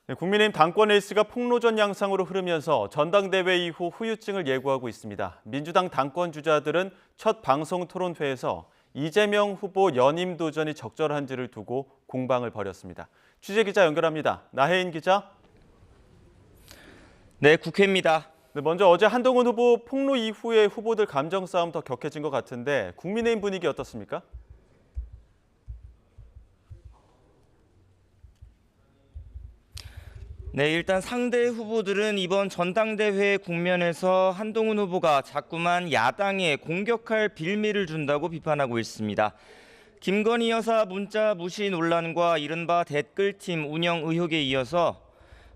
네, 국민의힘 당권 레이스가 폭로전 양상으로 흐르면서 전당대회 이후 후유증을 예고하고 있습니다. 민주당 당권 주자들은 첫 방송 토론회에서 이재명 후보 연임 도전이 적절한지를 두고 공방을 벌였습니다. 취재 기자 연결합니다. 나혜인 기자. 네, 국회입니다. 네, 먼저 어제 한동훈 후보 폭로 이후에 후보들 감정 싸움 더 격해진 것 같은데 국민의힘 분위기 어떻습니까? 네, 일단 상대 후보들은 이번 전당대회 국면에서 한동훈 후보가 자꾸만 야당에 공격할 빌미를 준다고 비판하고 있습니다. 김건희 여사 문자 무시 논란과 이른바 댓글팀 운영 의혹에 이어서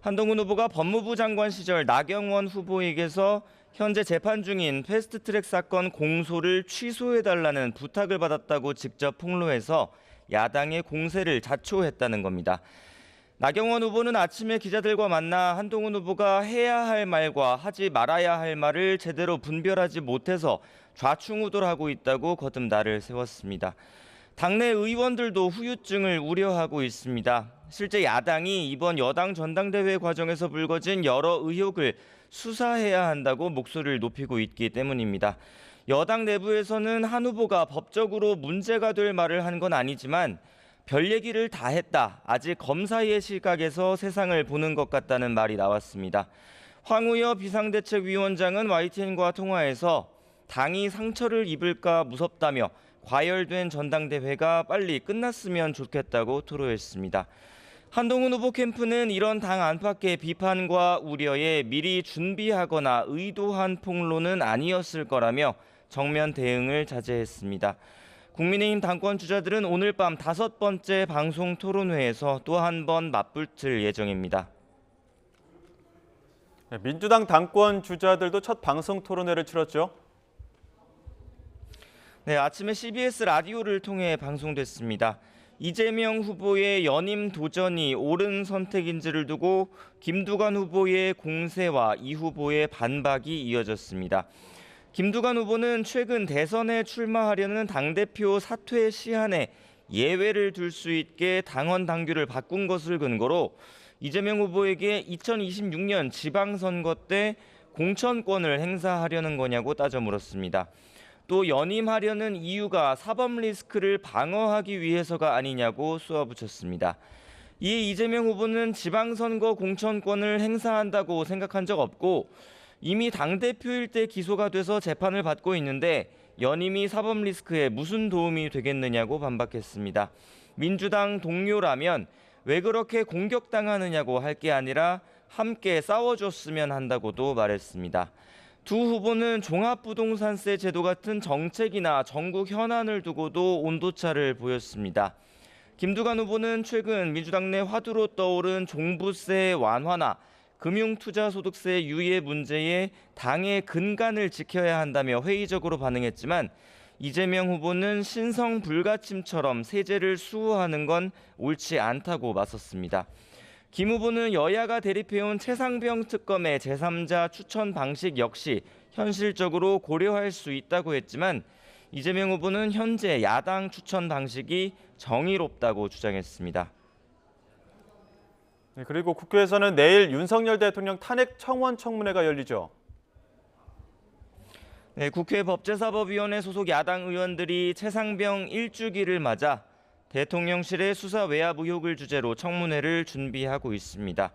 한동훈 후보가 법무부 장관 시절 나경원 후보에게서 현재 재판 중인 패스트트랙 사건 공소를 취소해달라는 부탁을 받았다고 직접 폭로해서 야당의 공세를 자초했다는 겁니다. 나경원 후보는 아침에 기자들과 만나 한동훈 후보가 해야 할 말과 하지 말아야 할 말을 제대로 분별하지 못해서 좌충우돌하고 있다고 거듭날을 세웠습니다. 당내 의원들도 후유증을 우려하고 있습니다. 실제 야당이 이번 여당 전당대회 과정에서 불거진 여러 의혹을 수사해야 한다고 목소리를 높이고 있기 때문입니다. 여당 내부에서는 한 후보가 법적으로 문제가 될 말을 한 건 아니지만 별 얘기를 다 했다. 아직 검사의 시각에서 세상을 보는 것 같다는 말이 나왔습니다. 황우여 비상대책위원장은 YTN과 통화에서 당이 상처를 입을까 무섭다며 과열된 전당대회가 빨리 끝났으면 좋겠다고 토로했습니다. 한동훈 후보 캠프는 이런 당 안팎의 비판과 우려에 미리 준비하거나 의도한 폭로는 아니었을 거라며 정면 대응을 자제했습니다. 국민의힘 당권 주자들은 오늘 밤 5번째 방송 토론회에서 또 한 번 맞붙을 예정입니다. 네, 민주당 당권 주자들도 첫 방송 토론회를 치렀죠. 네, 아침에 CBS 라디오를 통해 방송됐습니다. 이재명 후보의 연임 도전이 옳은 선택인지를 두고 김두관 후보의 공세와 이 후보의 반박이 이어졌습니다. 김두관 후보는 최근 대선에 출마하려는 당대표 사퇴 시한에 예외를 둘 수 있게 당원 당규를 바꾼 것을 근거로 이재명 후보에게 2026년 지방선거 때 공천권을 행사하려는 거냐고 따져 물었습니다. 또 연임하려는 이유가 사법 리스크를 방어하기 위해서가 아니냐고 쏘아붙였습니다. 이에 이재명 후보는 지방선거 공천권을 행사한다고 생각한 적 없고 이미 당대표일 때 기소가 돼서 재판을 받고 있는데 연임이 사법 리스크에 무슨 도움이 되겠느냐고 반박했습니다. 민주당 동료라면 왜 그렇게 공격당하느냐고 할 게 아니라 함께 싸워줬으면 한다고도 말했습니다. 두 후보는 종합부동산세 제도 같은 정책이나 전국 현안을 두고도 온도차를 보였습니다. 김두관 후보는 최근 민주당 내 화두로 떠오른 종부세 완화나 금융투자소득세 유예 문제에 당의 근간을 지켜야 한다며 회의적으로 반응했지만 이재명 후보는 신성 불가침처럼 세제를 수호하는 건 옳지 않다고 맞섰습니다. 김 후보는 여야가 대립해온 최상병 특검의 제3자 추천 방식 역시 현실적으로 고려할 수 있다고 했지만 이재명 후보는 현재 야당 추천 방식이 정의롭다고 주장했습니다. 네, 그리고 국회에서는 내일 윤석열 대통령 탄핵 청원 청문회가 열리죠. 네, 국회 법제사법위원회 소속 야당 의원들이 최상병 1주기를 맞아 대통령실의 수사 외압 의혹을 주제로 청문회를 준비하고 있습니다.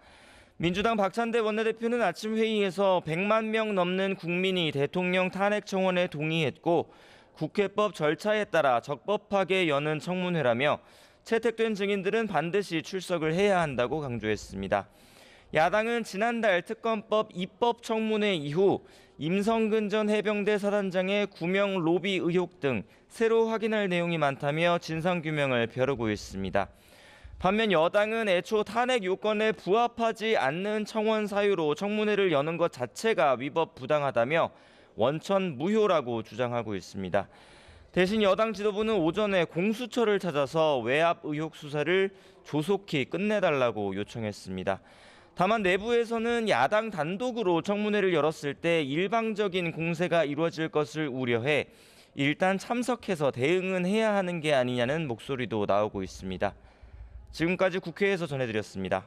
민주당 박찬대 원내대표는 아침 회의에서 100만 명 넘는 국민이 대통령 탄핵 청원에 동의했고 국회법 절차에 따라 적법하게 여는 청문회라며 채택된 증인들은 반드시 출석을 해야 한다고 강조했습니다. 야당은 지난달 특검법 입법 청문회 이후 임성근 전 해병대 사단장의 구명 로비 의혹 등 새로 확인할 내용이 많다며 진상규명을 벼르고 있습니다. 반면 여당은 애초 탄핵 요건에 부합하지 않는 청원 사유로 청문회를 여는 것 자체가 위법 부당하다며 원천 무효라고 주장하고 있습니다. 대신 여당 지도부는 오전에 공수처를 찾아서 외압 의혹 수사를 조속히 끝내달라고 요청했습니다. 다만 내부에서는 야당 단독으로 청문회를 열었을 때 일방적인 공세가 이루어질 것을 우려해 일단 참석해서 대응은 해야 하는 게 아니냐는 목소리도 나오고 있습니다. 지금까지 국회에서 전해드렸습니다.